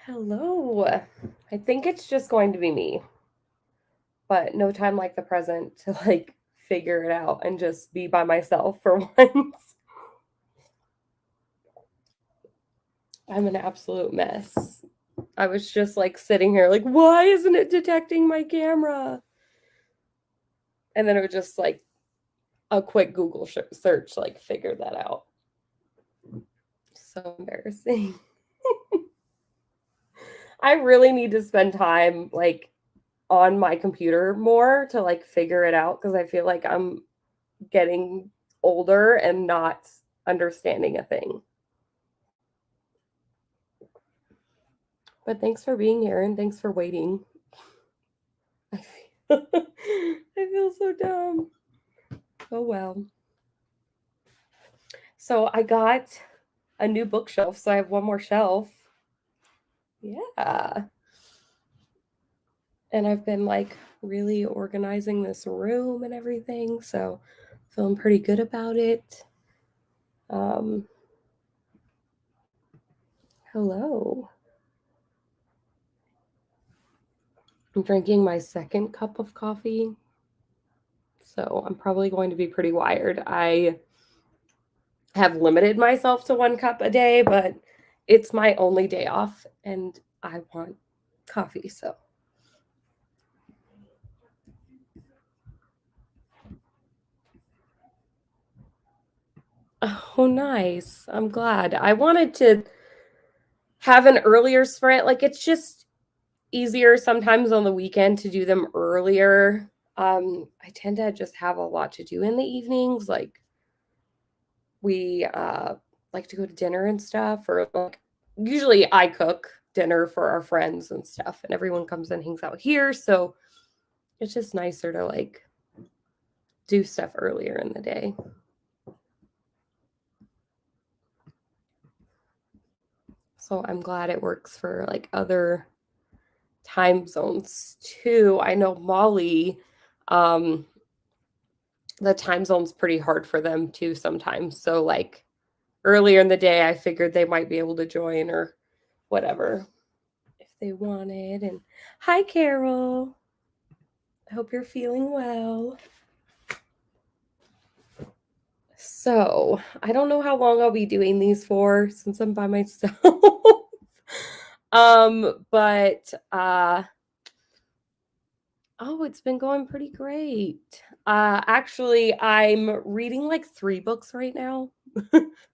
Hello. I think it's just going to be me, but no time like the present to figure it out and just be by myself for once. I'm an absolute mess. I was just sitting here why isn't it detecting my camera? And then it was just a quick Google search figured that out. So embarrassing. I really need to spend time on my computer more to figure it out because I feel like I'm getting older and not understanding a thing. But thanks for being here and thanks for waiting. I feel, I feel so dumb. Oh well. So I got a new bookshelf, so I have one more shelf. Yeah. And I've been really organizing this room and everything, so feeling pretty good about it. Um Hello. I'm drinking my second cup of coffee, so I'm probably going to be pretty wired. I have limited myself to 1 cup a day, but it's my only day off and I want coffee, so. Oh, nice. I'm glad. I wanted to have an earlier sprint. It's just easier sometimes on the weekend to do them earlier. I tend to just have a lot to do in the evenings. We like to go to dinner and stuff, or usually I cook dinner for our friends and stuff, and everyone comes and hangs out here. So it's just nicer to do stuff earlier in the day. So I'm glad it works for other time zones too. I know Molly, um, the time zone's pretty hard for them too sometimes. So earlier in the day, I figured they might be able to join or whatever if they wanted. And hi, Carol. I hope you're feeling well. So I don't know how long I'll be doing these for since I'm by myself. But oh, it's been going pretty great. Actually, I'm reading 3 books right now.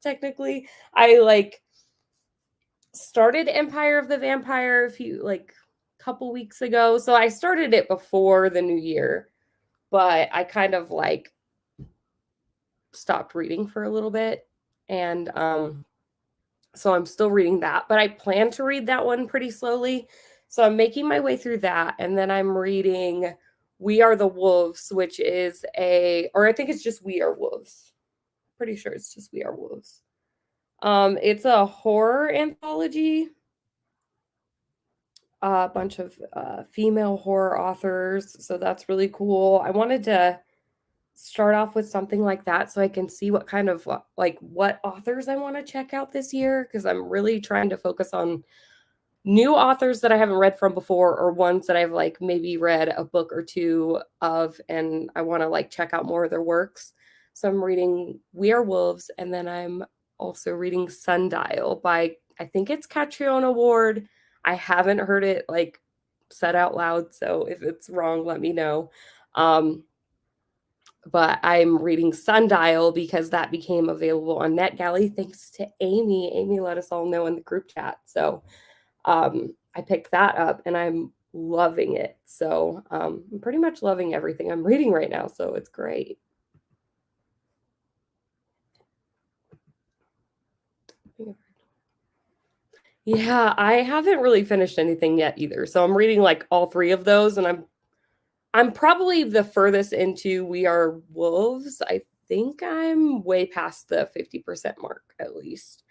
Technically, I started Empire of the Vampire a few couple weeks ago. So I started it before the new year, but I kind of stopped reading for a little bit and so I'm still reading that, but I plan to read that one pretty slowly. So I'm making my way through that. And then I'm reading We Are the Wolves, which is or I think it's just We Are Wolves. Pretty sure it's just We Are Wolves. It's a horror anthology. A bunch of female horror authors. So that's really cool. I wanted to start off with something like that so I can see what kind of what authors I want to check out this year because I'm really trying to focus on new authors that I haven't read from before or ones that I've maybe read a book or two of and I want to check out more of their works. So I'm reading We Are Wolves and then I'm also reading Sundial by I think it's Catriona Ward. I haven't heard it said out loud, so if it's wrong, let me know. But I'm reading Sundial because that became available on NetGalley thanks to Amy. Amy let us all know in the group chat. So I picked that up and I'm loving it. So I'm pretty much loving everything I'm reading right now. So it's great. Yeah, I haven't really finished anything yet either. So I'm reading all 3 of those and I'm probably the furthest into We Are Wolves. I think I'm way past the 50% mark at least.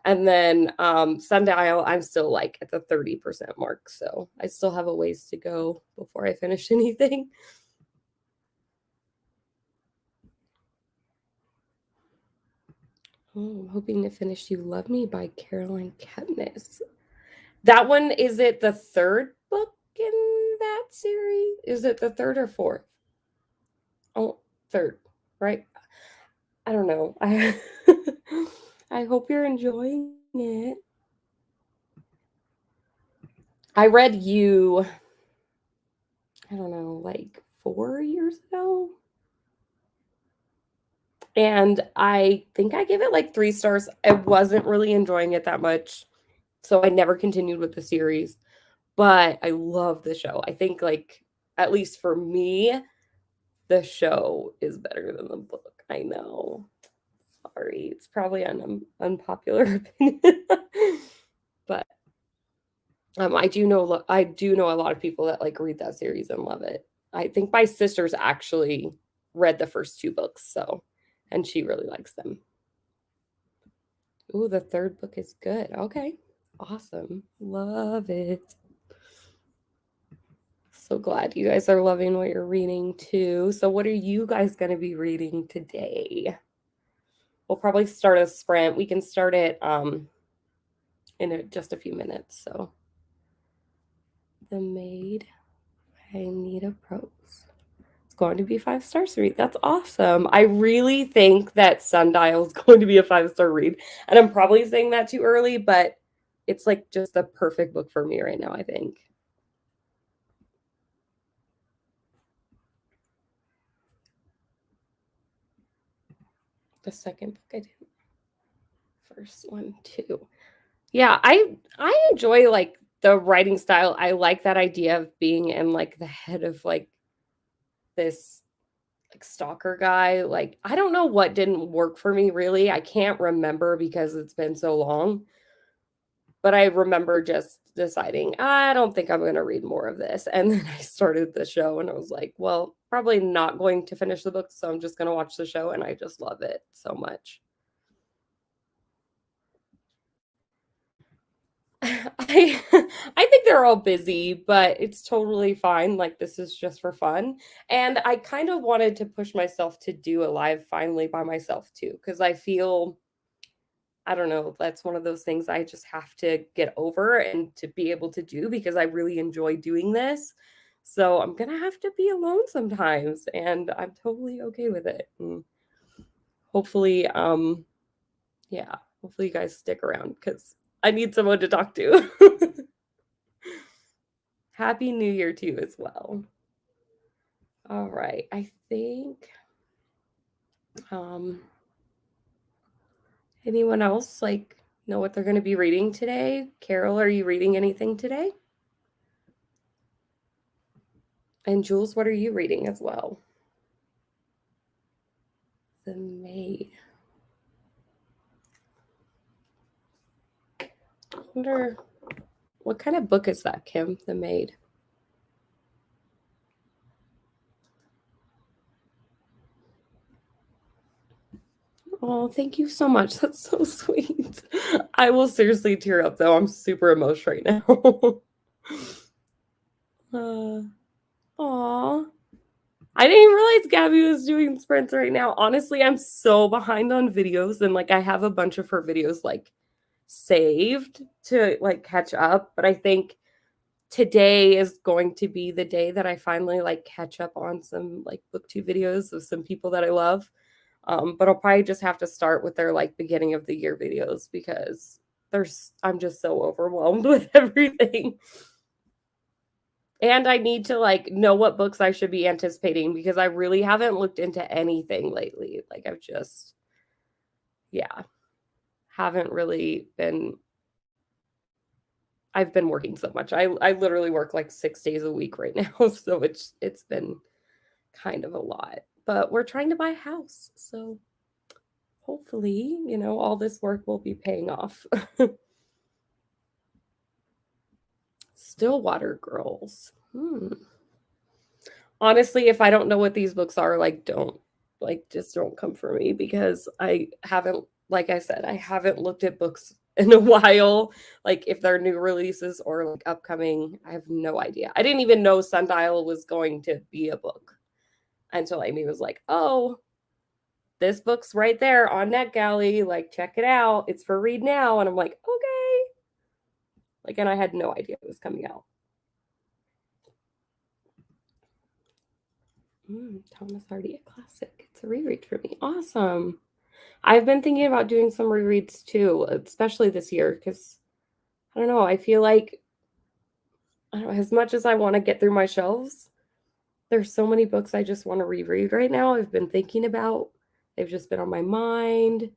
And then Sundial, I'm still at the 30% mark. So I still have a ways to go before I finish anything. Oh, I'm hoping to finish You Love Me by Caroline Kepnes. That one, is it the third book in that series? Is it the third or fourth? Oh, third, right? I don't know. I hope you're enjoying it. I read You, I don't know, like 4 years ago. And I think I gave it like 3 stars. I wasn't really enjoying it that much. So I never continued with the series. But I love the show. I think, like, at least for me, the show is better than the book. I know. Sorry. It's probably an unpopular opinion. But I do know a lot of people that like read that series and love it. I think my sister's actually read the first 2 books, so and she really likes them. Ooh, the third book is good. Okay. Awesome. Love it. So glad you guys are loving what you're reading too. So what are you guys going to be reading today? We'll probably start a sprint. We can start it just a few minutes. So The Maid by Anita Prose. It's going to be 5 stars to read. That's awesome. I really think that Sundial is going to be a 5-star read. And I'm probably saying that too early, but it's like just the perfect book for me right now, I think. The second book I did. First one too. Yeah, I enjoy like the writing style. I like that idea of being in like the head of like this like stalker guy. Like I don't know what didn't work for me really. I can't remember because it's been so long. But I remember just deciding, I don't think I'm going to read more of this. And then I started the show and I was like, well, probably not going to finish the book, so I'm just going to watch the show and I just love it so much. I I think they're all busy, but it's totally fine. Like this is just for fun. And I kind of wanted to push myself to do a live finally by myself too cuz I feel I don't know, that's one of those things I just have to get over and to be able to do because I really enjoy doing this. So I'm going to have to be alone sometimes and I'm totally okay with it. And hopefully yeah, hopefully you guys stick around cuz I need someone to talk to. Happy New Year to you as well. All right. I think um anyone else like know what they're going to be reading today? Carol, are you reading anything today? And Jules, what are you reading as well? The Maid. I wonder what kind of book is that, Kim? The Maid. Oh, thank you so much. That's so sweet. I will seriously tear up though. I'm super emotional right now. Aw. I didn't even realize Gabby was doing sprints right now. Honestly, I'm so behind on videos and like I have a bunch of her videos like saved to like catch up, but I think today is going to be the day that I finally like catch up on some like booktube videos of some people that I love. But I'll probably just have to start with their like beginning of the year videos because I'm just so overwhelmed with everything. And I need to like know what books I should be anticipating because I really haven't looked into anything lately. Like I've just yeah, haven't really been I've been working so much. I literally work like 6 days a week right now, so it's been kind of a lot. But we're trying to buy a house, so hopefully, all this work will be paying off. Stillwater Girls. Honestly, if I don't know what these books are, like just don't come for me because I haven't like I said, I haven't looked at books in a while. Like if they're new releases or like upcoming, I have no idea. I didn't even know Sundial was going to be a book until Amy was like, "Oh, this book's right there on NetGalley. Like check it out. It's for read now." And I'm like, "Okay." Like, and I had no idea it was coming out. Thomas Hardy, a classic. It's a reread for me. Awesome. I've been thinking about doing some rereads too, especially this year, because I don't know. I feel like I don't know, as much as I want to get through my shelves, there's so many books I just want to reread right now. I've been thinking about. They've just been on my mind.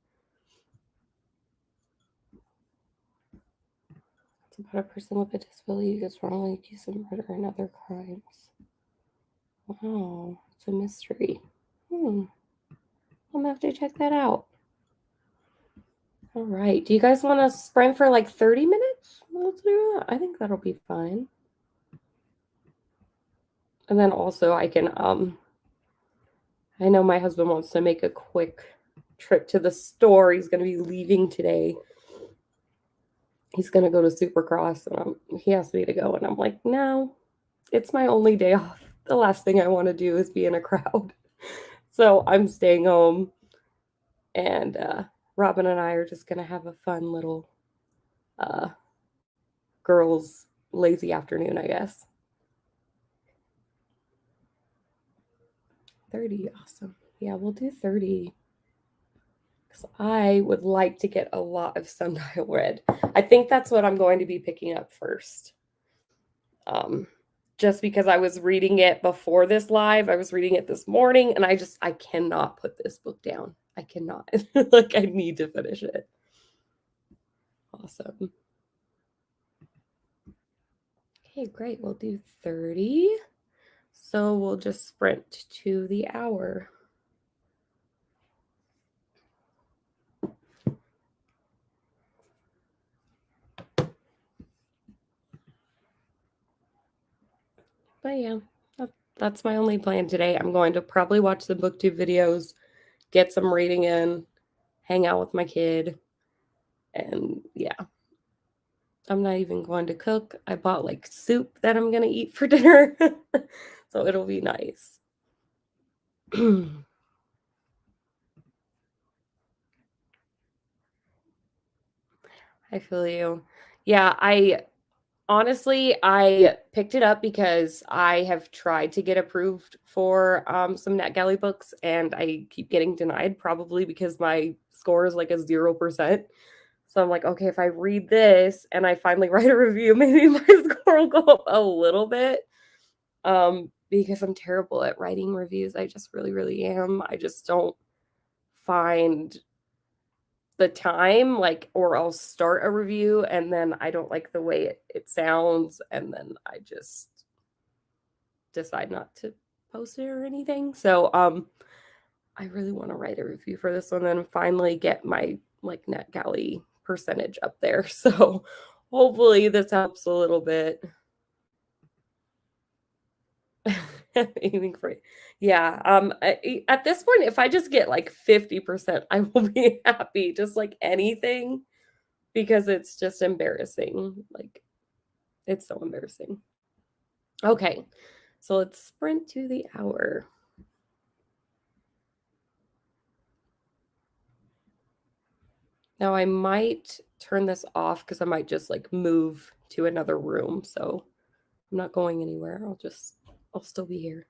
It's about a person with a disability who gets wrongly accused of murder and other crimes. Wow, it's a mystery. I'm gonna have to check that out. All right. Do you guys want to sprint for like 30 minutes? Let's do that. I think that'll be fine. And then also I can I know my husband wants to make a quick trip to the store. He's going to be leaving today. He's going to go to Supercross and he asked me to go and I'm like, "No. It's my only day off. The last thing I want to do is be in a crowd." So, I'm staying home and Robin and I are just going to have a fun little uh girls lazy afternoon, I guess. 30, awesome. Yeah, we'll do 30. Because I would like to get a lot of Sundial read. I think that's what I'm going to be picking up first. Just because I was reading it before this live, I was reading it this morning, and I cannot put this book down. I cannot. Like, I need to finish it. Awesome. Okay, great. We'll do 30. So we'll just sprint to the hour. But yeah, that's my only plan today. I'm going to probably watch some booktube videos, get some reading in, hang out with my kid, and yeah. I'm not even going to cook. I bought like soup that I'm going to eat for dinner. So it'll be nice. I feel you. Yeah, I picked it up because I have tried to get approved for some NetGalley books and I keep getting denied, probably because my score is like a 0%. So I'm like, okay, if I read this and I finally write a review, maybe my score will go up a little bit. Because I'm terrible at writing reviews. I just really, really am. I just don't find the time, like, or I'll start a review and then I don't like the way it sounds, and then I just decide not to post it or anything. So I really want to write a review for this one and finally get my like NetGalley percentage up there. So hopefully this helps a little bit. Aiming for it. Yeah. At this point, if I just get like 50%, I will be happy. Just like anything, because it's just embarrassing. Like, it's so embarrassing. Okay. So let's sprint to the hour. Now I might turn this off because I might just like move to another room. So I'm not going anywhere. I'll still be here.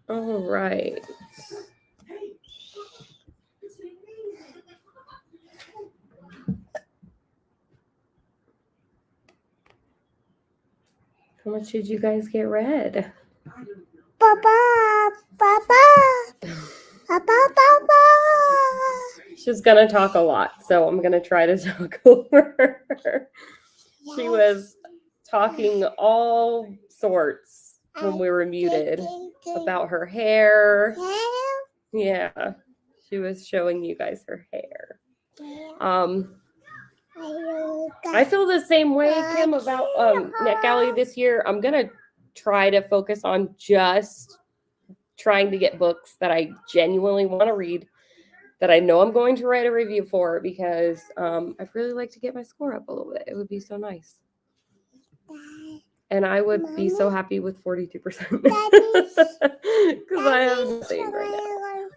All right. How much did you guys get read? Papa, Papa, Papa, Papa. She's gonna talk a lot, so I'm gonna try to talk over her. She was talking all sorts when we were muted about her hair. Yeah, she was showing you guys her hair. I feel the same way, Kim, about NetGalley this year. I'm gonna try to focus on just trying to get books that I genuinely want to read, that I know I'm going to write a review for, because I'd really like to get my score up a little bit. It would be so nice. And I would be so happy with 42%. Because I have nothing right now.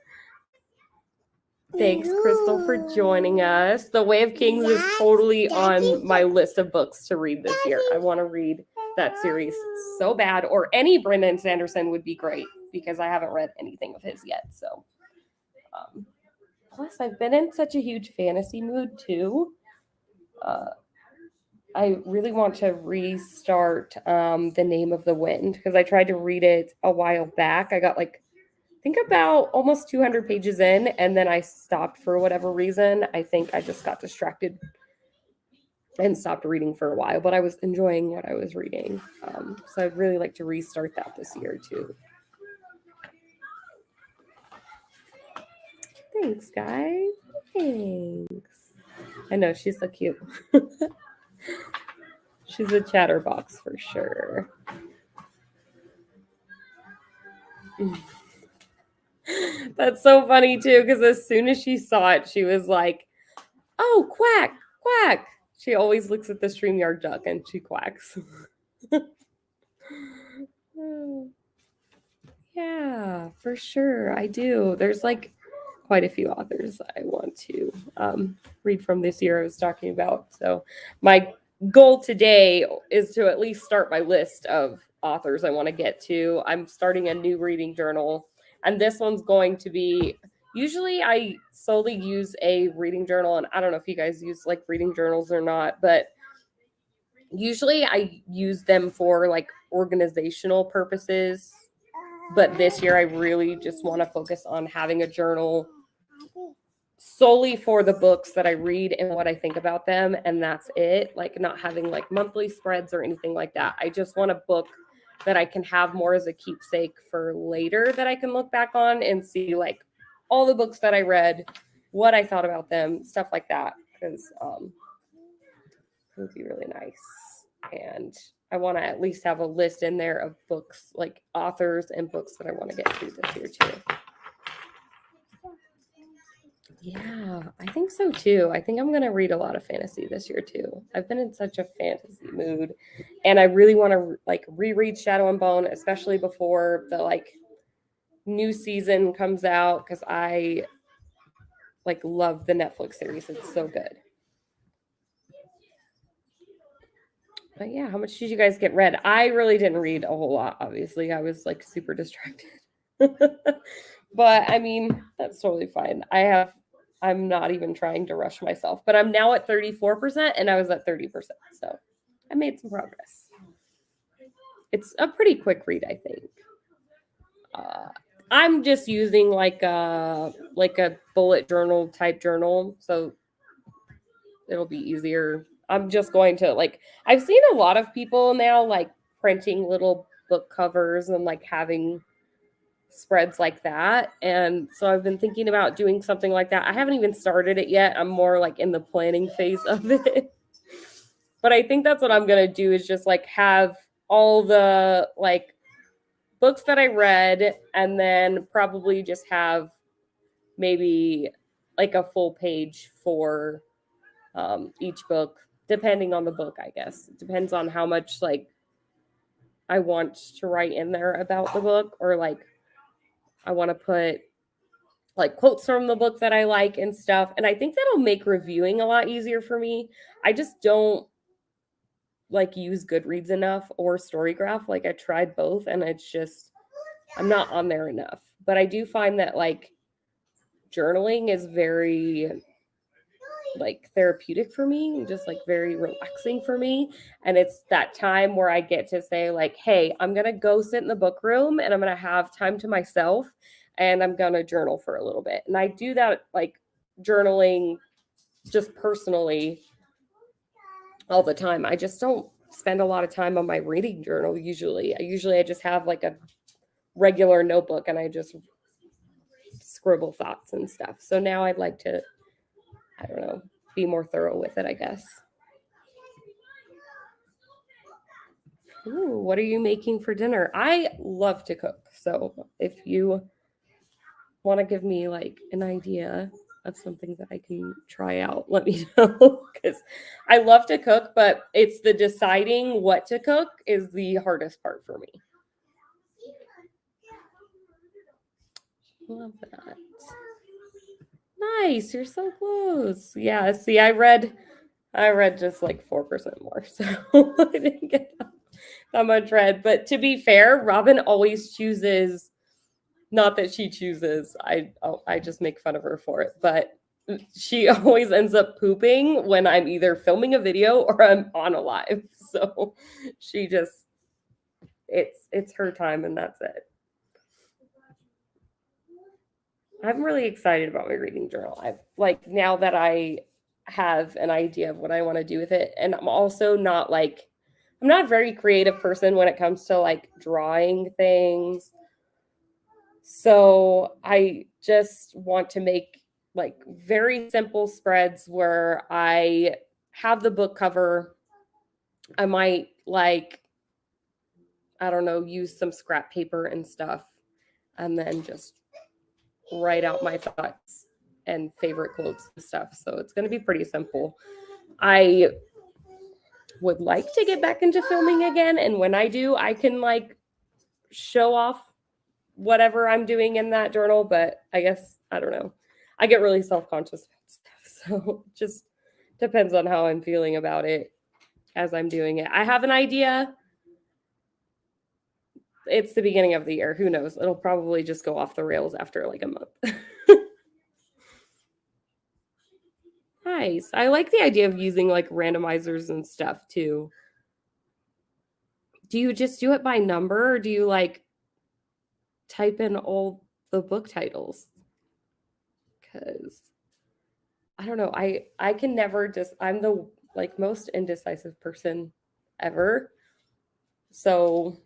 Thanks, Crystal, for joining us. The Way of Kings is totally on my list of books to read this year. I want to read that series so bad, or any Brandon Sanderson would be great, because I haven't read anything of his yet. So, plus, I've been in such a huge fantasy mood too. I really want to restart The Name of the Wind, because I tried to read it a while back. I got I think about almost 200 pages in, and then I stopped for whatever reason. I think I just got distracted and stopped reading for a while, but I was enjoying what I was reading. So I'd really like to restart that this year too. Thanks, guys. Thanks. I know, she's so cute. She's a chatterbox for sure. That's so funny too, because as soon as she saw it, she was like, "Oh, quack, quack." She always looks at the StreamYard duck and she quacks. Yeah, for sure. I do. There's quite a few authors I want to read from this year I was talking about. So my goal today is to at least start my list of authors I want to get to. I'm starting a new reading journal, and this one's going to be, usually I solely use a reading journal, and I don't know if you guys use reading journals or not, but usually I use them for organizational purposes. But this year I really just want to focus on having a journal solely for the books that I read and what I think about them, and that's it. Not having monthly spreads or anything like that. I just want a book that I can have more as a keepsake for later, that I can look back on and see all the books that I read, what I thought about them, stuff like that, because it would be really nice. And I want to at least have a list in there of books, authors and books that I want to get to this year too. Yeah, I think so too. I think I'm going to read a lot of fantasy this year too. I've been in such a fantasy mood, and I really want to reread Shadow and Bone, especially before the new season comes out, because I love the Netflix series. It's so good. But yeah, how much did you guys get read? I really didn't read a whole lot, obviously. I was super distracted. But I mean, that's totally fine. I'm not even trying to rush myself, but I'm now at 34% and I was at 30%. So I made some progress. It's a pretty quick read, I think. I'm just using a bullet journal type journal, so it'll be easier. I'm just going to I've seen a lot of people now printing little book covers and having spreads like that, and so I've been thinking about doing something like that. I haven't even started it yet. I'm more in the planning phase of it. But I think that's what I'm gonna do, is just have all the books that I read, and then probably just have maybe a full page for each book, depending on the book, I guess. It depends on how much I want to write in there about the book, or I want to put quotes from the book that I like and stuff. And I think that'll make reviewing a lot easier for me. I just don't use Goodreads enough, or Storygraph. I tried both, and it's just I'm not on there enough. But I do find that like journaling is very like therapeutic for me and just like very relaxing for me. And it's that time where I get to say, like, hey, I'm gonna go sit in the book room and I'm gonna have time to myself and I'm gonna journal for a little bit. And I do that like journaling just personally all the time. I just don't spend a lot of time on my reading journal usually. I just have like a regular notebook and I just scribble thoughts and stuff. So now I'd like to, I don't know, be more thorough with it, I guess. Ooh, what are you making for dinner? I love to cook. So if you want to give me like an idea of something that I can try out, let me know. Because I love to cook, but it's the deciding what to cook is the hardest part for me. Love that. Nice. You're so close. Yeah. See, I read just like 4% more. So I didn't get that much read. But to be fair, Robin always chooses, not that she chooses, I just make fun of her for it, but she always ends up pooping when I'm either filming a video or I'm on a live. So she just, it's her time and that's it. I'm really excited about my reading journal. I've like now that I have an idea of what I want to do with it. And I'm also not like, I'm not a very creative person when it comes to like drawing things. So I just want to make like very simple spreads where I have the book cover. I might like, I don't know, use some scrap paper and stuff and then just write out my thoughts and favorite quotes and stuff. So it's going to be pretty simple. I would like to get back into filming again. And when I do, I can like show off whatever I'm doing in that journal. But I guess, I don't know. I get really self-conscious about stuff. So it just depends on how I'm feeling about it as I'm doing it. I have an idea. It's the beginning of the year. Who knows? It'll probably just go off the rails after like a month. Nice. I like the idea of using like randomizers and stuff too. Do you just do it by number or do you like type in all the book titles? Because I don't know. I can never just, I'm the like most indecisive person ever. So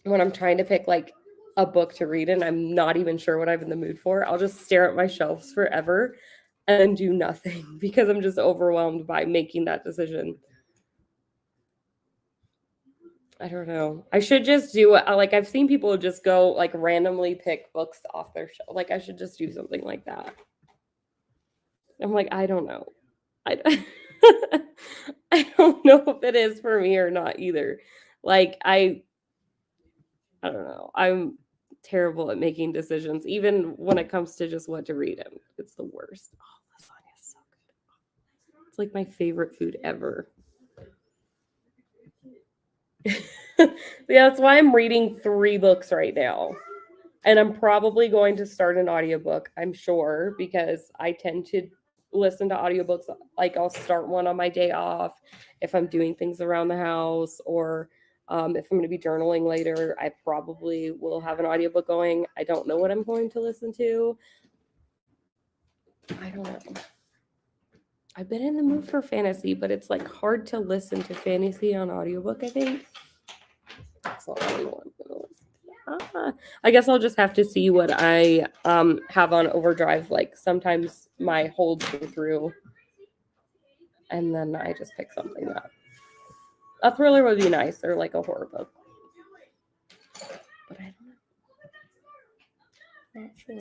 when I'm trying to pick like a book to read and I'm not even sure what I'm in the mood for, I'll just stare at my shelves forever and do nothing because I'm just overwhelmed by making that decision. I don't know. I should just do it. Like I've seen people just go like randomly pick books off their shelf. Like I should just do something like that. I'm like, I don't know. I I don't know if it is for me or not either. Like I don't know. I'm terrible at making decisions, even when it comes to just what to read. It's the worst. Oh, lasagna is so good. It's like my favorite food ever. Yeah, that's why I'm reading 3 books right now. And I'm probably going to start an audiobook, I'm sure, because I tend to listen to audiobooks. Like I'll start one on my day off if I'm doing things around the house or if I'm going to be journaling later, I probably will have an audiobook going. I don't know what I'm going to listen to. I don't know. I've been in the mood for fantasy, but it's like hard to listen to fantasy on audiobook, I think. That's not really what I'm going to listen to. I guess I'll just have to see what I have on overdrive. Like sometimes my holds go through and then I just pick something up. A thriller would be nice or like a horror book. But I don't know. Not sure.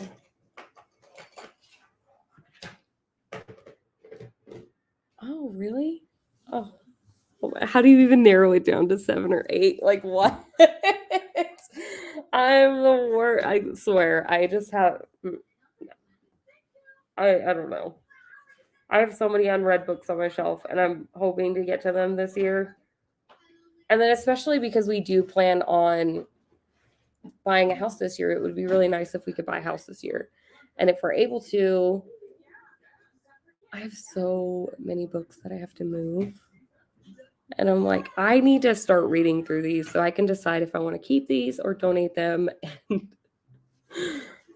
Oh, really? Oh, how do you even narrow it down to 7 or 8? Like what? I'm the worst. I swear. I just have. I don't know. I have so many unread books on my shelf, and I'm hoping to get to them this year. And then especially because we do plan on buying a house this year. It would be really nice if we could buy a house this year. And if we're able to, I have so many books that I have to move. And I'm like, I need to start reading through these so I can decide if I want to keep these or donate them. And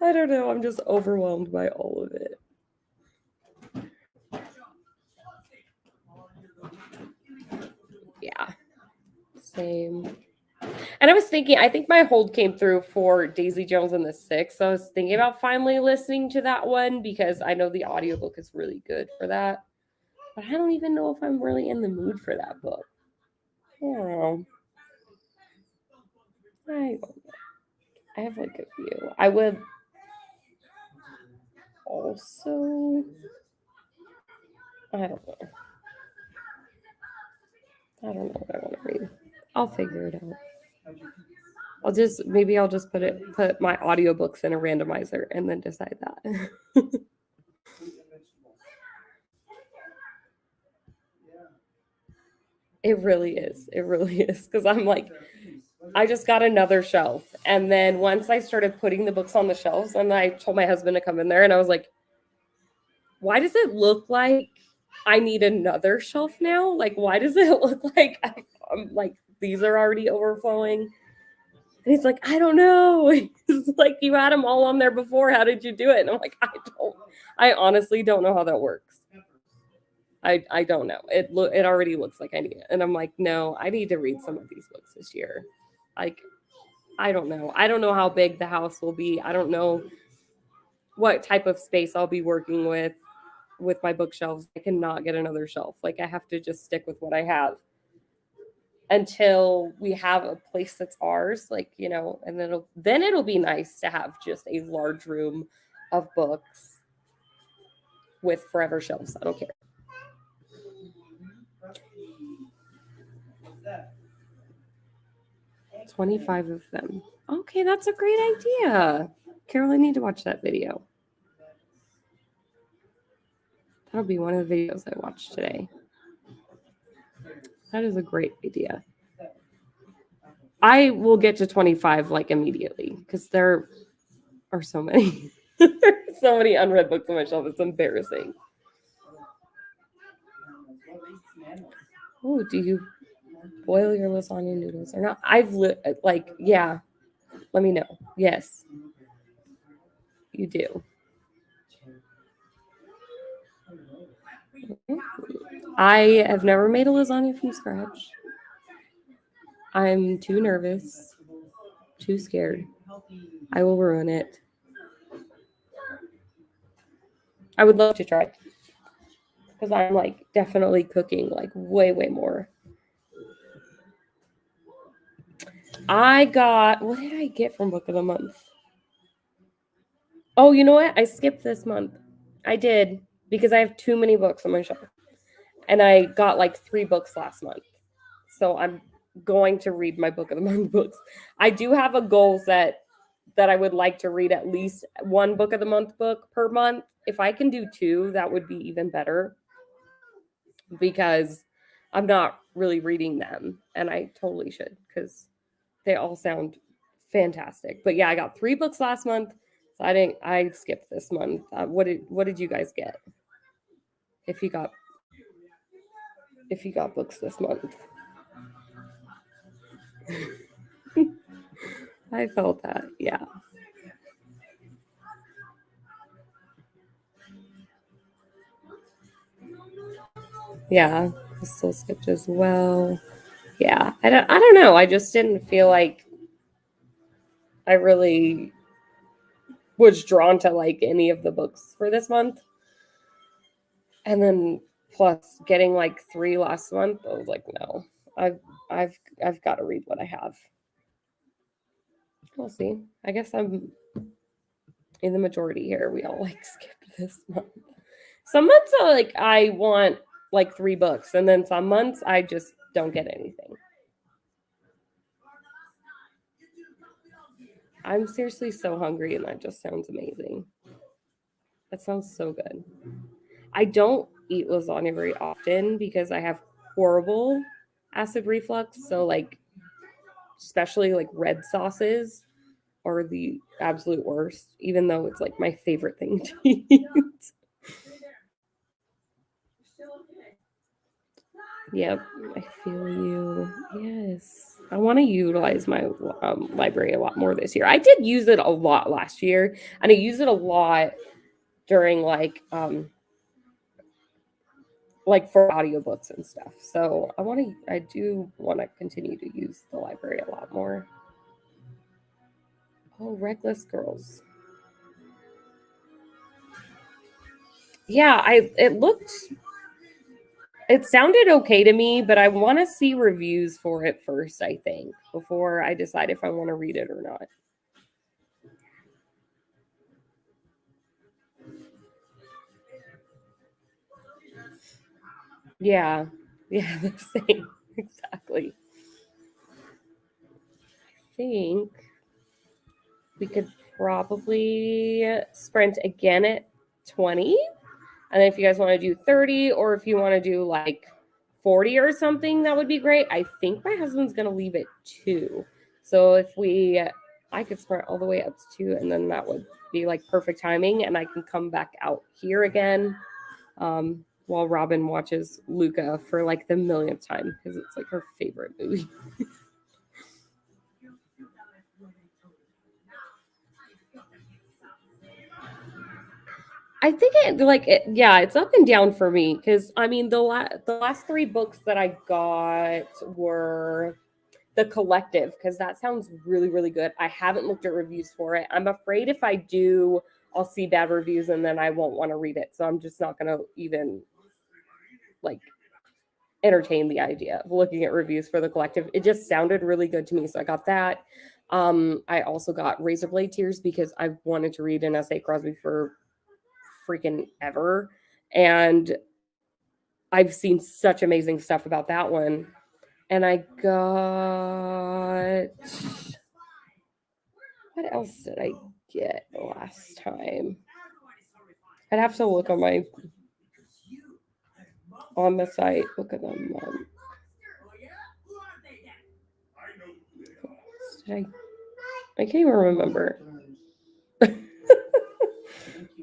I don't know. I'm just overwhelmed by all of it. Yeah. Same. And I was thinking, I think my hold came through for Daisy Jones and the Six. So I was thinking about finally listening to that one because I know the audiobook is really good for that. But I don't even know if I'm really in the mood for that book. I don't know. I have like a few. I would also, I don't know. I don't know what I want to read. I'll figure it out. I'll just put my audiobooks in a randomizer and then decide that. It really is. It really is. Because I'm like, I just got another shelf. And then once I started putting the books on the shelves, and I told my husband to come in there, and I was like, why does it look like I need another shelf now? Like, why does it look like I'm like, these are already overflowing? And he's like, I don't know. It's like, you had them all on there before. How did you do it? And I'm like, I honestly don't know how that works. I don't know. It already looks like I need it. And I'm like, no, I need to read some of these books this year. Like, I don't know. I don't know how big the house will be. I don't know what type of space I'll be working with my bookshelves. I cannot get another shelf. Like, I have to just stick with what I have until we have a place that's ours, like, you know, and then it'll be nice to have just a large room of books with forever shelves. I don't care. 25 of them. Okay, that's a great idea. Carol, I need to watch that video. That'll be one of the videos I watched today. That is a great idea. I will get to 25 like immediately because there are so many. There are so many unread books on my shelf. It's embarrassing. Oh, do you boil your lasagna noodles or not? Yeah. Let me know. Yes, you do. I have never made a lasagna from scratch. I'm too nervous, too scared. I will ruin it. I would love to try because I'm like definitely cooking like way, way more. What did I get from Book of the Month? Oh, you know what? I skipped this month. I did because I have too many books on my shelf. And I got like 3 books last month. So I'm going to read my Book of the Month books. I do have a goal that I would like to read at least 1 Book of the Month book per month. If I can do 2, that would be even better because I'm not really reading them and I totally should because they all sound fantastic. But yeah, I got 3 books last month. So I skipped this month. What did you guys get? If you got books this month. I felt that. Yeah. Yeah, Crystal skipped as well. Yeah, I don't know. I just didn't feel like I really was drawn to like any of the books for this month. And then plus getting like 3 last month, I was like, no, I've got to read what I have. We'll see. I guess I'm in the majority here. We all like skipped this month. Some months are like I want like 3 books, and then some months I just don't get anything. I'm seriously so hungry, and that just sounds amazing. That sounds so good. I don't eat lasagna very often because I have horrible acid reflux. So like, especially like red sauces, are the absolute worst, even though it's like my favorite thing to eat. Yep, I feel you. Yes. I want to utilize my library a lot more this year. I did use it a lot last year, and I used it a lot during like for audiobooks and stuff. So I do want to continue to use the library a lot more. Oh, Reckless Girls. Yeah, it sounded okay to me, but I want to see reviews for it first, I think, before I decide if I want to read it or not. Yeah. Yeah, the same. Exactly. I think we could probably sprint again at 20. And if you guys want to do 30 or if you want to do like 40 or something, that would be great. I think my husband's going to leave at 2. So I could sprint all the way up to 2, and then that would be like perfect timing. And I can come back out here again while Robin watches Luca for like the millionth time because it's like her favorite movie. I think yeah, it's up and down for me because I mean the last 3 books that I got were The Collective because that sounds really really good. I haven't looked at reviews for it. I'm afraid if I do, I'll see bad reviews and then I won't want to read it. So I'm just not gonna even like entertain the idea of looking at reviews for The Collective. It just sounded really good to me, so I got that. I also got Razorblade Tears because I've wanted to read an S.A. Crosby for freaking ever. And I've seen such amazing stuff about that one. And I got what else did I get last time? I'd have to look on the site. Look at them. I can't even remember.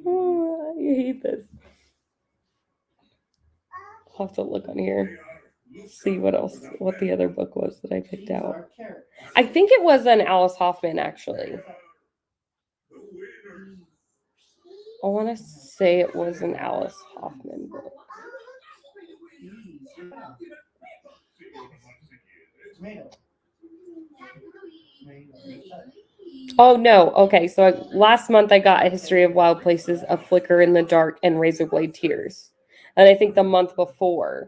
Oh, I hate this. I'll have to look on here. See what the other book was that I picked out. I think it was an Alice Hoffman, actually. I want to say it was an Alice Hoffman book. Oh no. Okay, so last month I got A History of Wild Places, A Flicker in the Dark, and Razorblade Tears. And I think the month before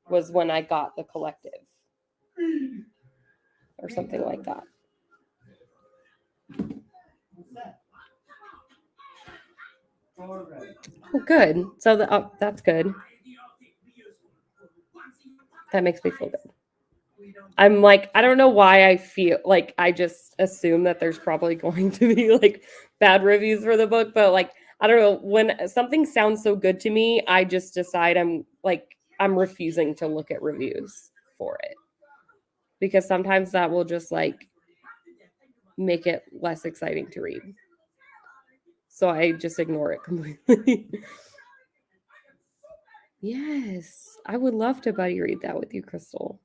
was when I got The Collective. Or something like that. Oh, good. So that's good. That makes me feel good. I'm like, I don't know why I feel like I just assume that there's probably going to be like bad reviews for the book, but like, I don't know, when something sounds so good to me, I just decide I'm refusing to look at reviews for it because sometimes that will just like make it less exciting to read. So I just ignore it completely. Yes, I would love to buddy read that with you, Crystal.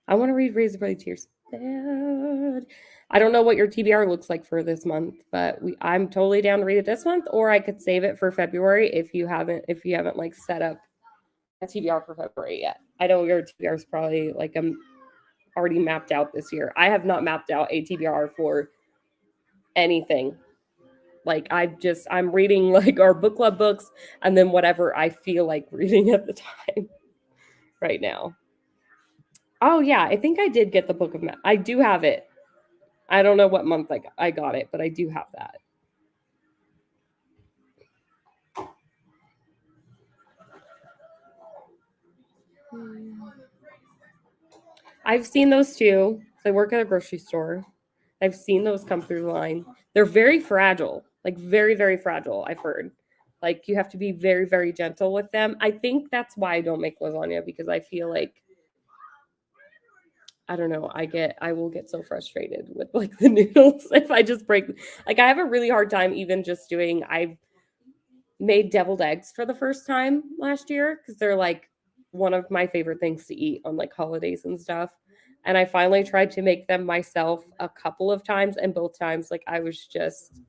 I want to read Razorblade Tears. Bad. I don't know what your TBR looks like for this month, but I'm totally down to read it this month, or I could save it for February if you haven't like set up a TBR for February yet. I know your TBR is probably like already mapped out this year. I have not mapped out a TBR for anything. Like I'm reading like our book club books and then whatever I feel like reading at the time right now. Oh yeah, I think I did get the Book of I do have it. I don't know what month I got it, but I do have that. I've seen those too. I work at a grocery store. I've seen those come through the line. They're very fragile, like very, very fragile, I've heard. Like you have to be very, very gentle with them. I think that's why I don't make lasagna because I feel like I don't know, I will get so frustrated with like the noodles if I just break, like I have a really hard time even just doing, I've made deviled eggs for the first time last year because they're like one of my favorite things to eat on like holidays and stuff. And I finally tried to make them myself a couple of times, and both times like I was just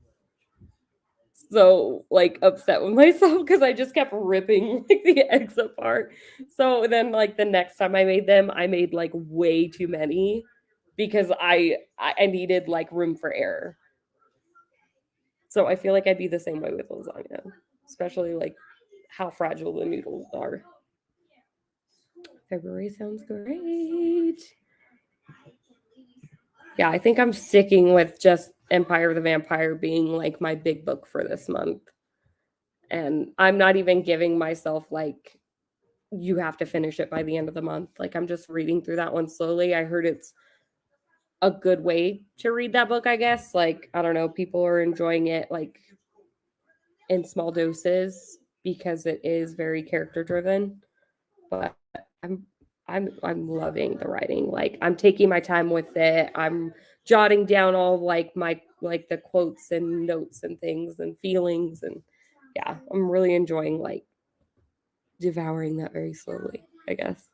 so like upset with myself because I just kept ripping like the eggs apart. So then like the next time I made them, I made like way too many because I needed like room for error. So I feel like I'd be the same way with lasagna, especially like how fragile the noodles are. February sounds great. Yeah, I think I'm sticking with just Empire of the Vampire being like my big book for this month. And I'm not even giving myself like you have to finish it by the end of the month. Like I'm just reading through that one slowly. I heard it's a good way to read that book, I guess. Like I don't know, people are enjoying it like in small doses because it is very character driven. But I'm I'm loving the writing. Like I'm taking my time with it. I'm jotting down all like my like the quotes and notes and things and feelings, and yeah, I'm really enjoying like devouring that very slowly, I guess.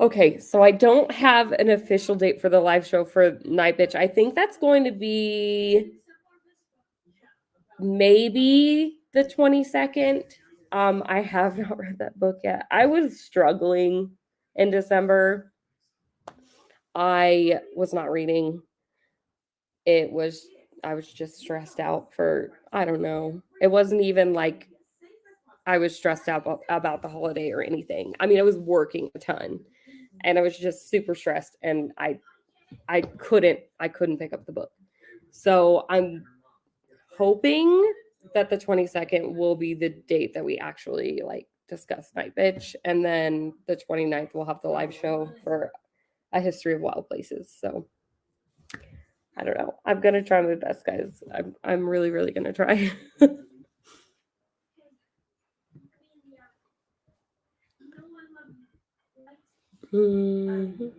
Okay, so I don't have an official date for the live show for Night Bitch. I think that's going to be maybe the 22nd. I have not read that book yet. I was struggling in December. I was not reading. It was I was just stressed out for I don't know. It wasn't even like I was stressed out about the holiday or anything. I mean, I was working a ton and I was just super stressed, and I couldn't pick up the book. So I'm hoping that the 22nd will be the date that we actually like discuss Night Bitch, and then the 29th we'll have the live show for A History of Wild Places. So I don't know. I'm gonna try my best, guys. I'm really really gonna try. Mhm.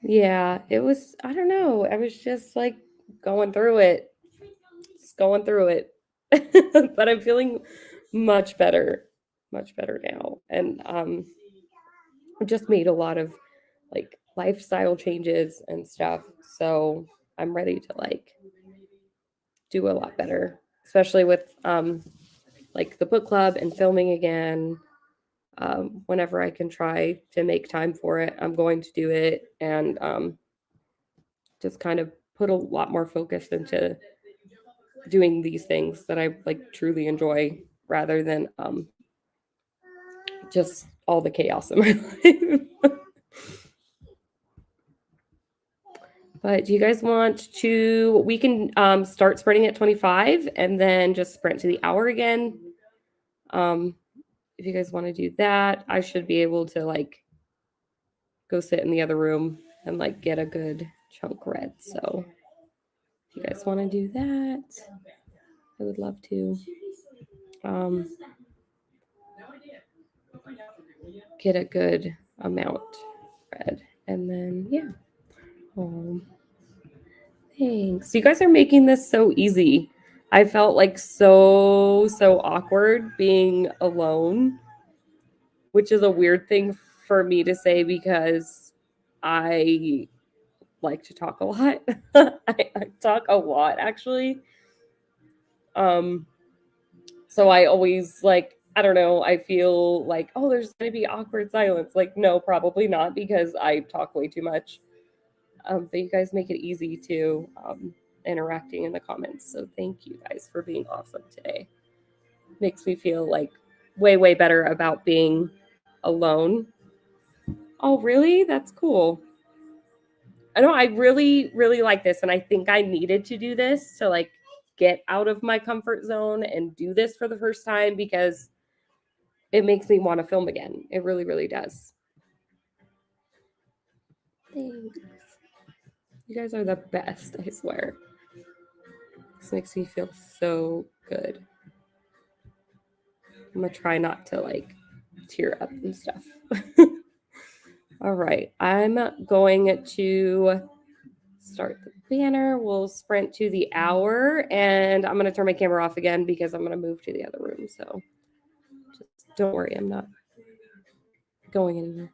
Yeah, it was. I don't know. I was just like going through it, just going through it. But I'm feeling much better, much better now, and I just made a lot of like lifestyle changes and stuff. So I'm ready to like do a lot better, especially with like the book club and filming again. Whenever I can try to make time for it, I'm going to do it, and just kind of put a lot more focus into doing these things that I like truly enjoy rather than just all the chaos in my life. But do you guys want to? We can start sprinting at 25 and then just sprint to the hour again. Um, if you guys want to do that, I should be able to like go sit in the other room and like get a good chunk read. So if you guys want to do that, I would love to um, get a good amount read. And then, yeah. Thanks. You guys are making this so easy. I felt like so awkward being alone, which is a weird thing for me to say because I like to talk a lot. I talk a lot actually. Um so I always like I don't know, I feel like oh there's going to be awkward silence. Like no, probably not because I talk way too much. But you guys make it easy to interacting in the comments. So thank you guys for being awesome today. Makes me feel like way better about being alone. Oh, really? That's cool. I know I really like this, and I think I needed to do this to like get out of my comfort zone and do this for the first time because it makes me want to film again. It really does. Thanks. You guys are the best, I swear. This makes me feel so good. I'm gonna try not to like tear up and stuff. All right, I'm going to start the banner. We'll sprint to the hour, and I'm going to turn my camera off again because I'm going to move to the other room. So just don't worry, I'm not going anywhere.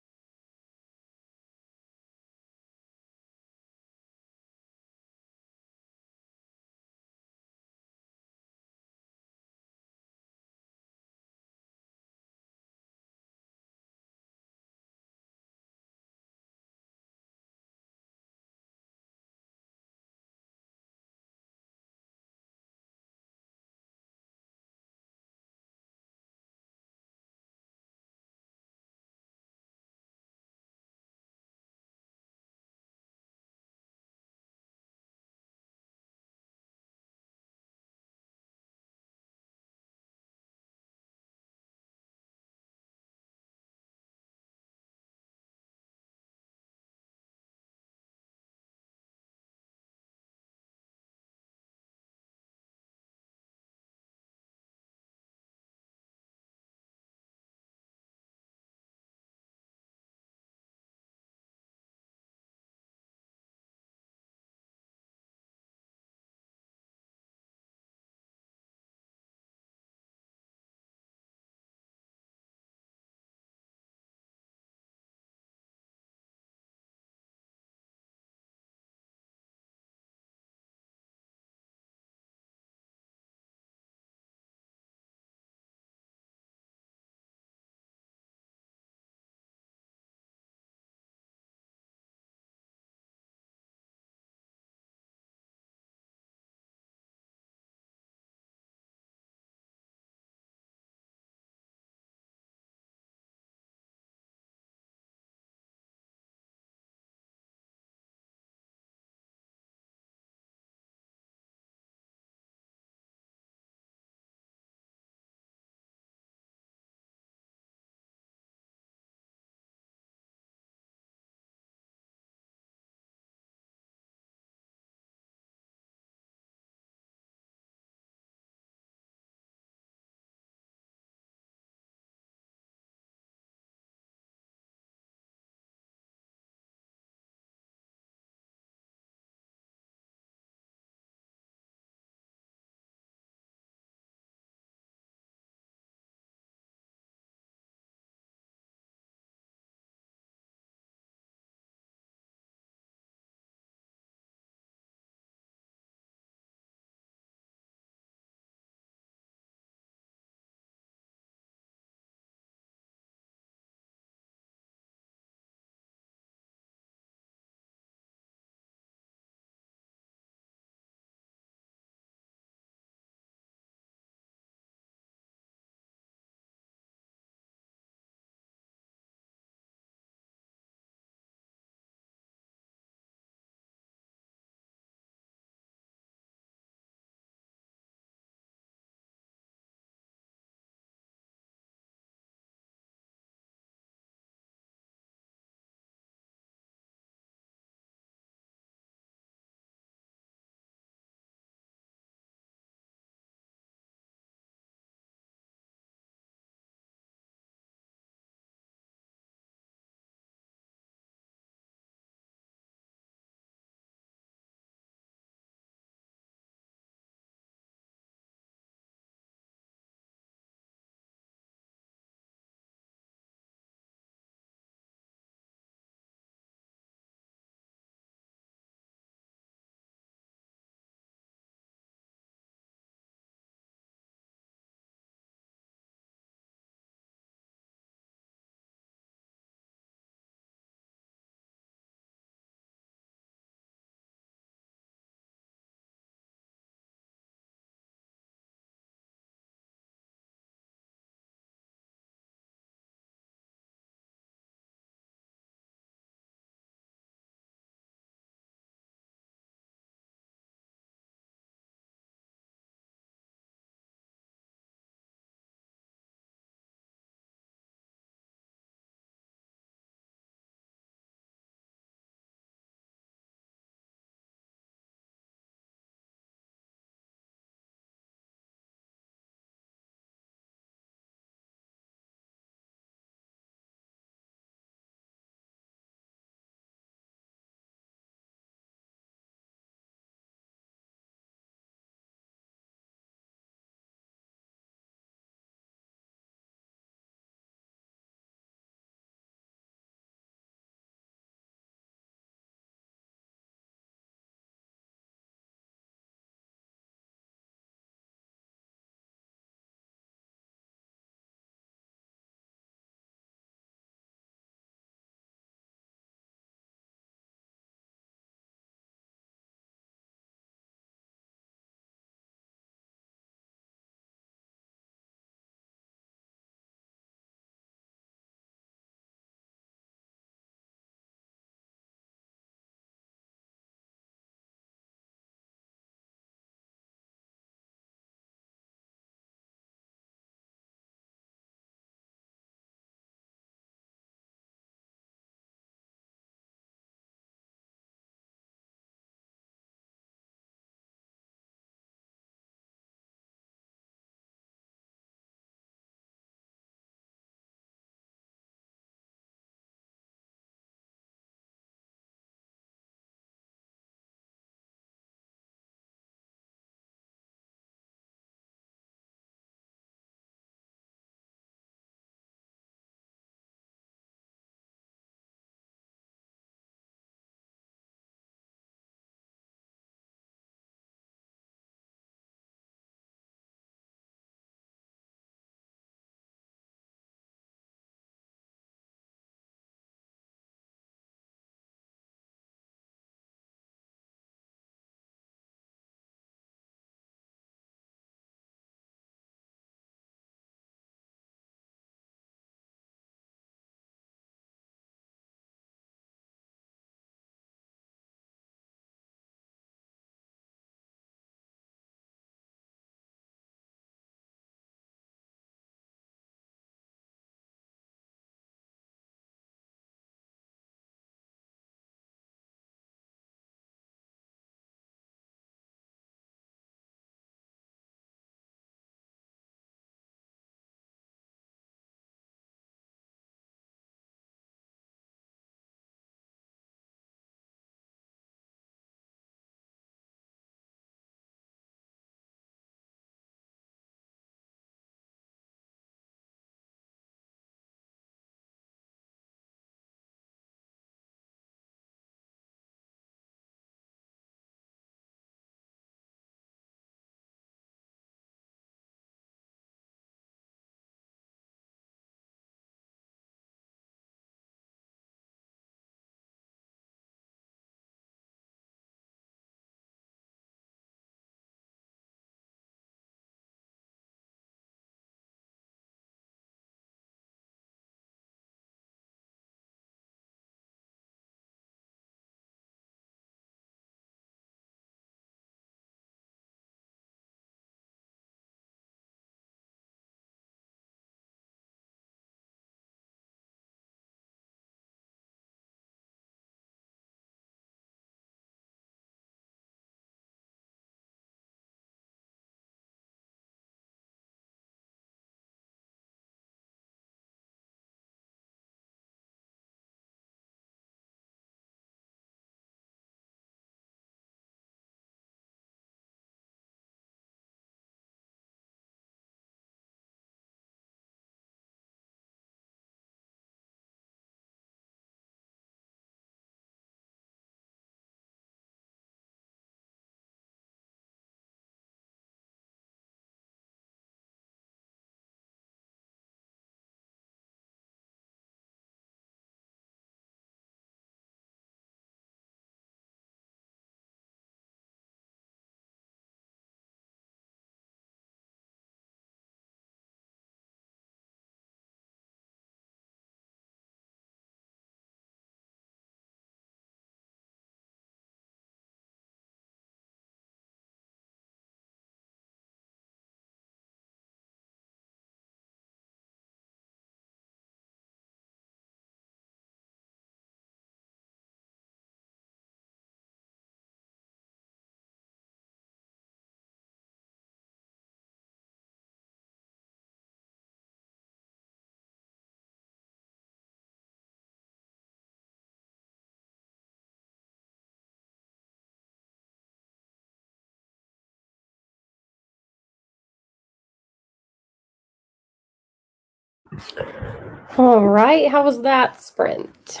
All right, how was that sprint?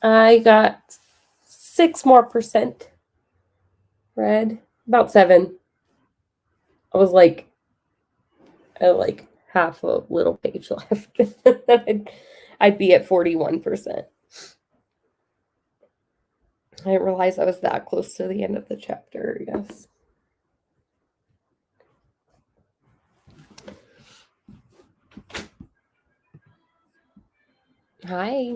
I got 6% more read, about 7. I was like, at like half a little page left. I'd be at 41%. I didn't realize I was that close to the end of the chapter, yes. Hi.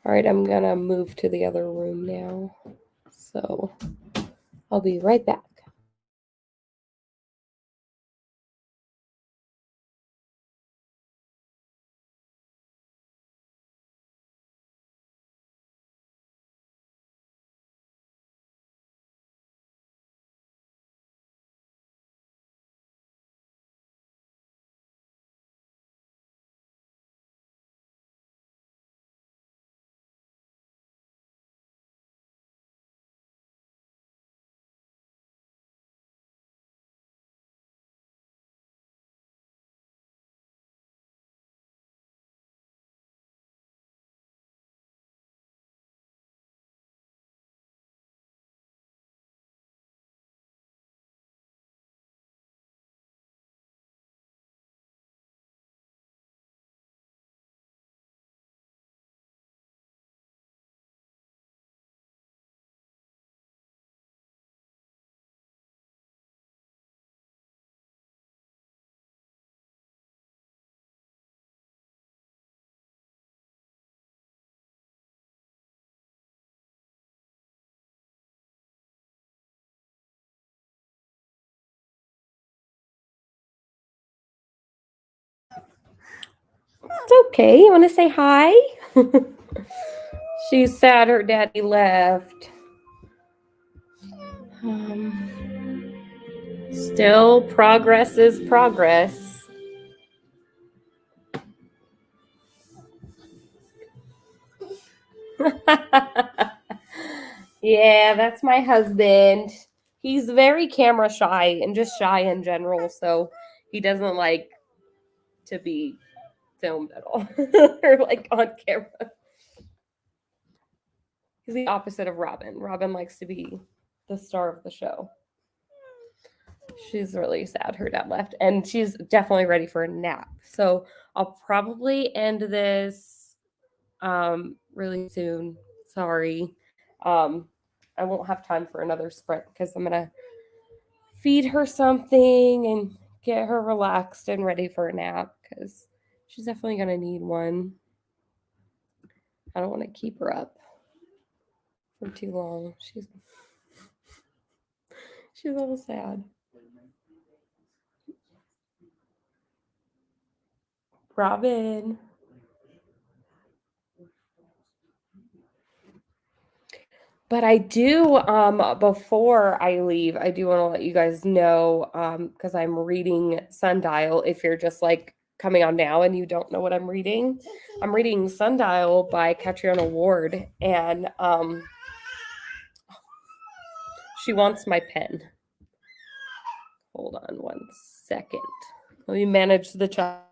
All right, I'm gonna move to the other room now. So I'll be right back. It's okay. You want to say hi? She's sad her daddy left. Still, progress is progress. Yeah, that's my husband. He's very camera shy and just shy in general, so he doesn't like to be filmed at all or like on camera. He's the opposite of Robin. Robin likes to be the star of the show. She's really sad her dad left, and she's definitely ready for a nap. So I'll probably end this really soon. Sorry. I won't have time for another sprint because I'm gonna feed her something and get her relaxed and ready for a nap because she's definitely gonna need one. I don't want to keep her up for too long. She's a little sad. Robin. But I do, before I leave, I do want to let you guys know, because I'm reading Sundial. If you're just like coming on now and you don't know what I'm reading Sundial by Catriona Ward, and she wants my pen. Hold on 1 second. Let me manage the chat.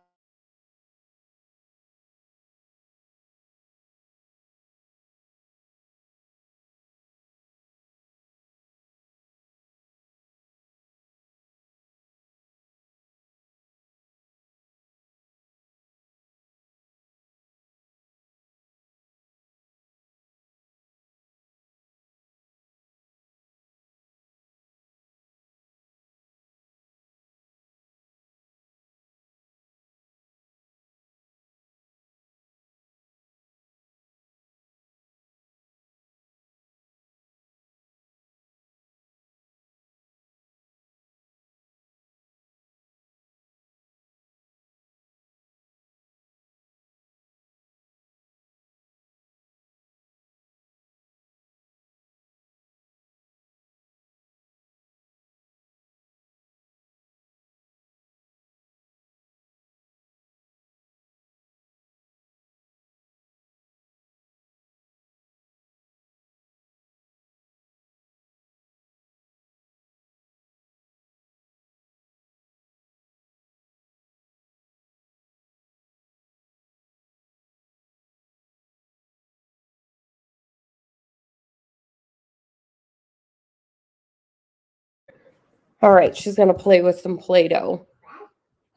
All right, she's going to play with some Play-Doh.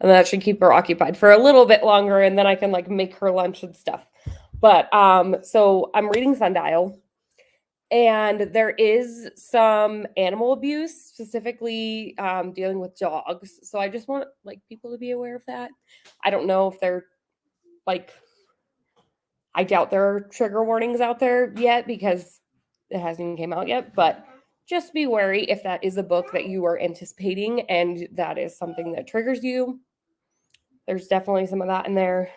And that should keep her occupied for a little bit longer, and then I can like make her lunch and stuff. But so I'm reading Sundial, and there is some animal abuse, specifically dealing with dogs. So I just want like people to be aware of that. I don't know if they're like, I doubt there are trigger warnings out there yet because it hasn't even came out yet, but just be wary if that is a book that you are anticipating and that is something that triggers you. There's definitely some of that in there.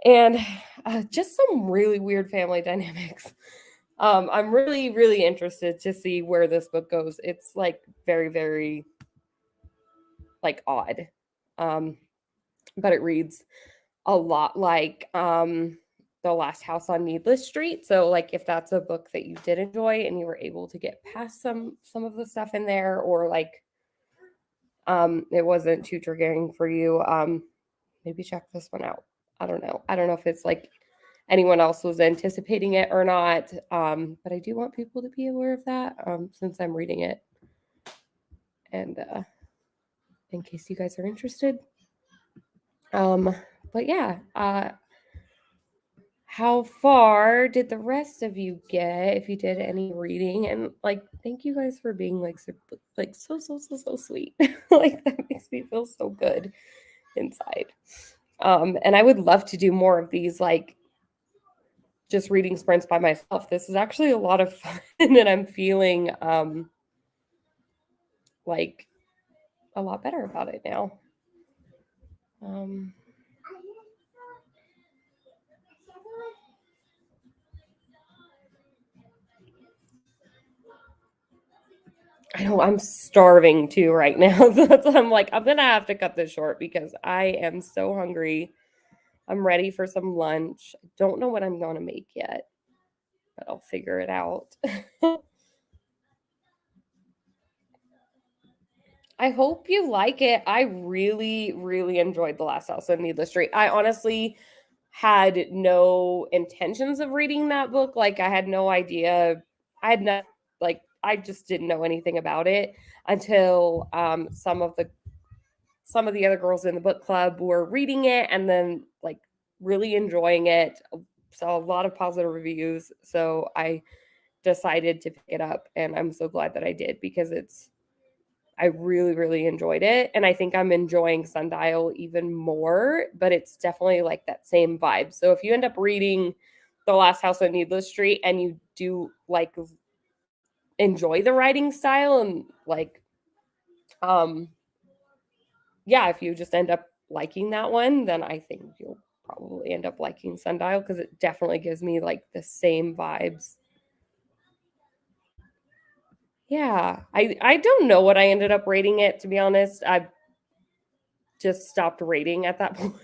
And just some really weird family dynamics. I'm really, really interested to see where this book goes. It's like very, very like odd. But it reads a lot like The Last House on Needless Street. So like if that's a book that you did enjoy and you were able to get past some of the stuff in there, or like it wasn't too triggering for you, maybe check this one out. I don't know if it's like anyone else was anticipating it or not, but I do want people to be aware of that since I'm reading it, and in case you guys are interested. But yeah, how far did the rest of you get if you did any reading? And like, thank you guys for being like so sweet. Like that makes me feel so good inside. And I would love to do more of these, like just reading sprints by myself. This is actually a lot of fun, and I'm feeling like a lot better about it now. I know I'm starving too right now. So that's why I'm like, I'm gonna have to cut this short because I am so hungry. I'm ready for some lunch. I don't know what I'm gonna make yet, but I'll figure it out. I hope you like it. I really, really enjoyed The Last House on Needless Street. I honestly had no intentions of reading that book. Like I had no idea. I had not like I just didn't know anything about it until some of the other girls in the book club were reading it and then like really enjoying it. Saw a lot of positive reviews, so I decided to pick it up, and I'm so glad that I did because I really, really enjoyed it. And I think I'm enjoying Sundial even more, but it's definitely like that same vibe. So if you end up reading The Last House on Needless Street and you do like enjoy the writing style and like, yeah, if you just end up liking that one, then I think you'll probably end up liking Sundial because it definitely gives me like the same vibes. Yeah, I don't know what I ended up rating it, to be honest. I just stopped rating at that point.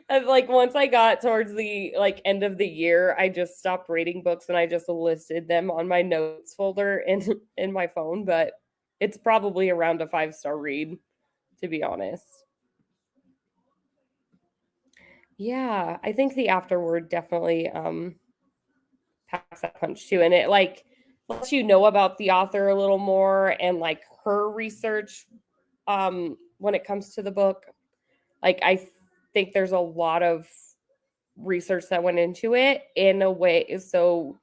And like once I got towards the like end of the year, I just stopped rating books and I just listed them on my notes folder in my phone, but it's probably around a 5-star read, to be honest. Yeah, I think the afterword definitely packs that punch too, and it like lets you know about the author a little more and like her research when it comes to the book. Like I think there's a lot of research that went into it in a way. So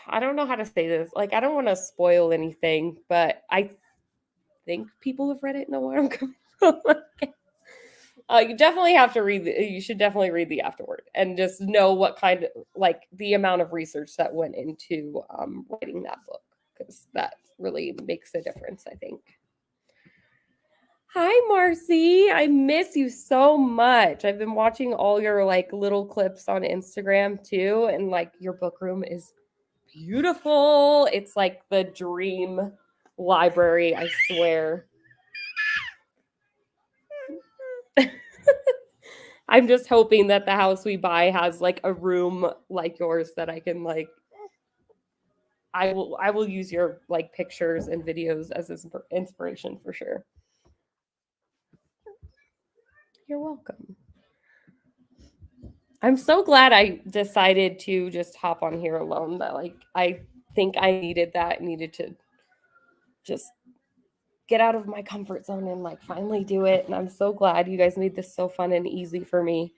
I don't know how to say this. Like I don't want to spoil anything, but I think people have read it know where I'm coming from. You definitely have to read. You should definitely read the afterword and just know what kind of like the amount of research that went into writing that book, because that really makes a difference, I think. Hi, Marcy. I miss you so much. I've been watching all your like little clips on Instagram too, and like your book room is beautiful. It's like the dream library, I swear. I'm just hoping that the house we buy has like a room like yours that I can like I will use your like pictures and videos as inspiration for sure. You're welcome. I'm so glad I decided to just hop on here alone. That like I think I needed to just get out of my comfort zone and like finally do it. And I'm so glad you guys made this so fun and easy for me.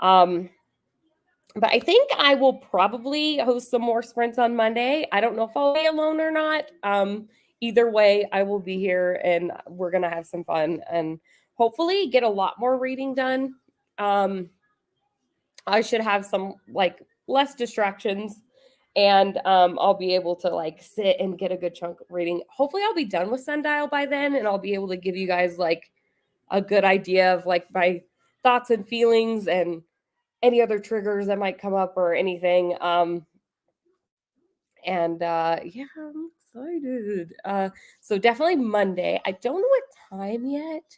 But I think I will probably host some more sprints on Monday. I don't know if I'll be alone or not. Either way, I will be here and we're going to have some fun and hopefully get a lot more reading done. I should have some like less distractions and I'll be able to like sit and get a good chunk of reading. Hopefully I'll be done with Sundial by then and I'll be able to give you guys like a good idea of like my thoughts and feelings and any other triggers that might come up or anything. Yeah, I'm excited. So definitely Monday. I don't know what time yet.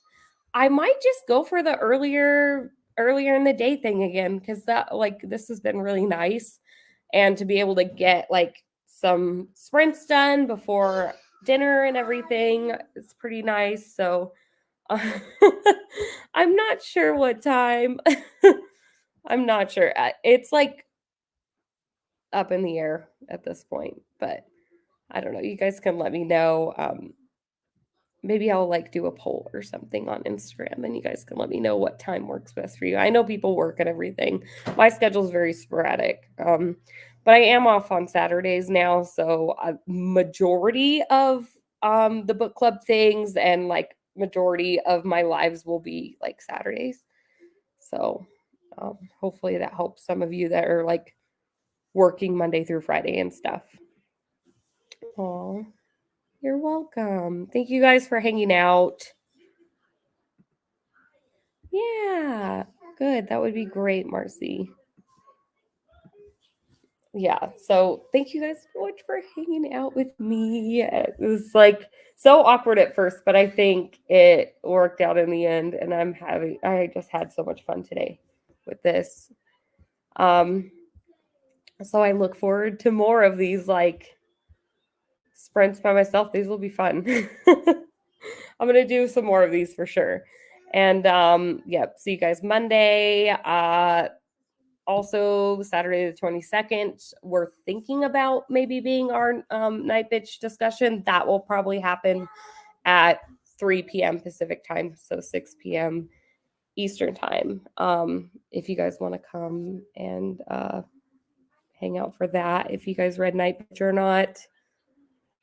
I might just go for the earlier in the day thing again because that like this has been really nice and to be able to get like some sprints done before dinner and everything is pretty nice. So I'm not sure what time. I'm not sure. It's like up in the air at this point, but I don't know. You guys can let me know. Maybe I'll like do a poll or something on Instagram and you guys can let me know what time works best for you. I know people work and everything. My schedule is very sporadic. But I am off on Saturdays now, so a majority of the book club things and like majority of my lives will be like Saturdays. So hopefully that helps some of you that are like working Monday through Friday and stuff. Oh, you're welcome. Thank you guys for hanging out. Yeah, good. That would be great, Marcy. Yeah, so thank you guys so much for hanging out with me. It was like so awkward at first, but I think it worked out in the end, and I just had so much fun today with this. Um, so I look forward to more of these like sprints by myself. These will be fun. I'm gonna do some more of these for sure. And yep, see you guys Monday. Also Saturday the 22nd, we're thinking about maybe being our night bitch discussion. That will probably happen at 3 p.m. Pacific time, so 6 p.m. Eastern time. If you guys want to come and hang out for that, if you guys read Night Bitch or not.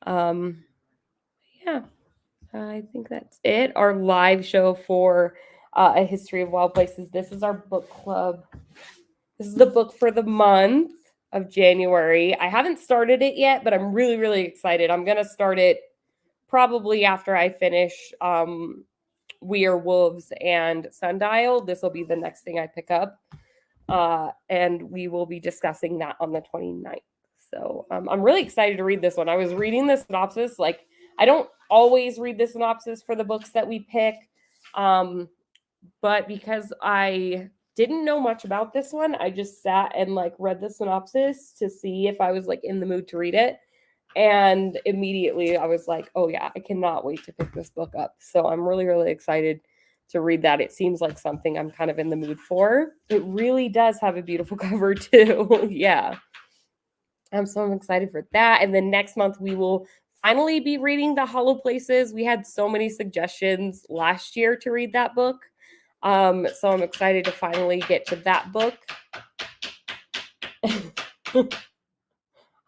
Yeah, I think that's it. Our live show for A History of Wild Places. This is our book club. This is the book for the month of January. I haven't started it yet, but I'm really, really excited. I'm going to start it probably after I finish We Are Wolves and Sundial. This will be the next thing I pick up. And we will be discussing that on the 29th. So I'm really excited to read this one. I was reading the synopsis. Like, I don't always read the synopsis for the books that we pick. But because I didn't know much about this one, I just sat and like read the synopsis to see if I was like in the mood to read it. And immediately I was like, oh yeah, I cannot wait to pick this book up. So I'm really, really excited to read that. It seems like something I'm kind of in the mood for. It really does have a beautiful cover too. Yeah. I'm excited for that. And then next month we will finally be reading The Hollow Places. We had so many suggestions last year to read that book. So I'm excited to finally get to that book.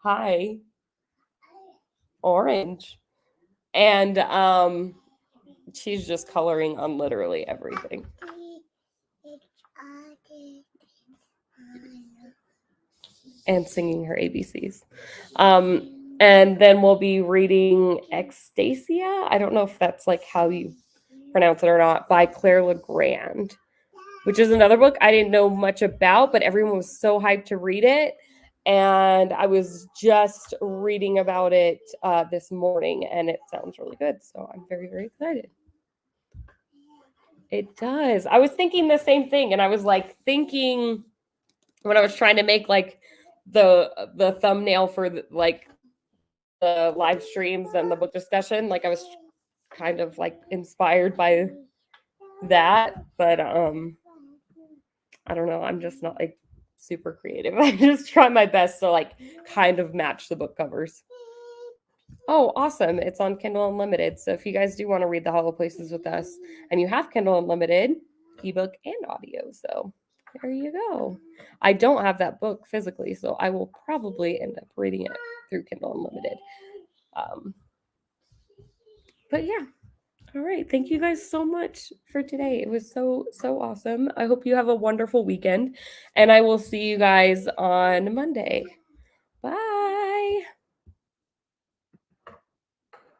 Hi. Orange. And she's just coloring on literally everything. And singing her ABCs. And then we'll be reading Ecstasia. I don't know if that's like how you pronounce it or not, by Claire Legrand, which is another book I didn't know much about, but everyone was so hyped to read it. And I was just reading about it this morning, and it sounds really good. So I'm very, very excited. It does. I was thinking the same thing, and I was like thinking when I was trying to make like the thumbnail for the live streams and the book discussion, like I was kind of like inspired by that, but I don't know, I'm just not like super creative. I just try my best to like kind of match the book covers. Oh, awesome. It's on Kindle Unlimited. So if you guys do want to read The Hollow Places with us and you have Kindle Unlimited, ebook and audio. So there you go. I don't have that book physically, so I will probably end up reading it through Kindle Unlimited. But yeah. All right. Thank you guys so much for today. It was so awesome. I hope you have a wonderful weekend, and I will see you guys on Monday.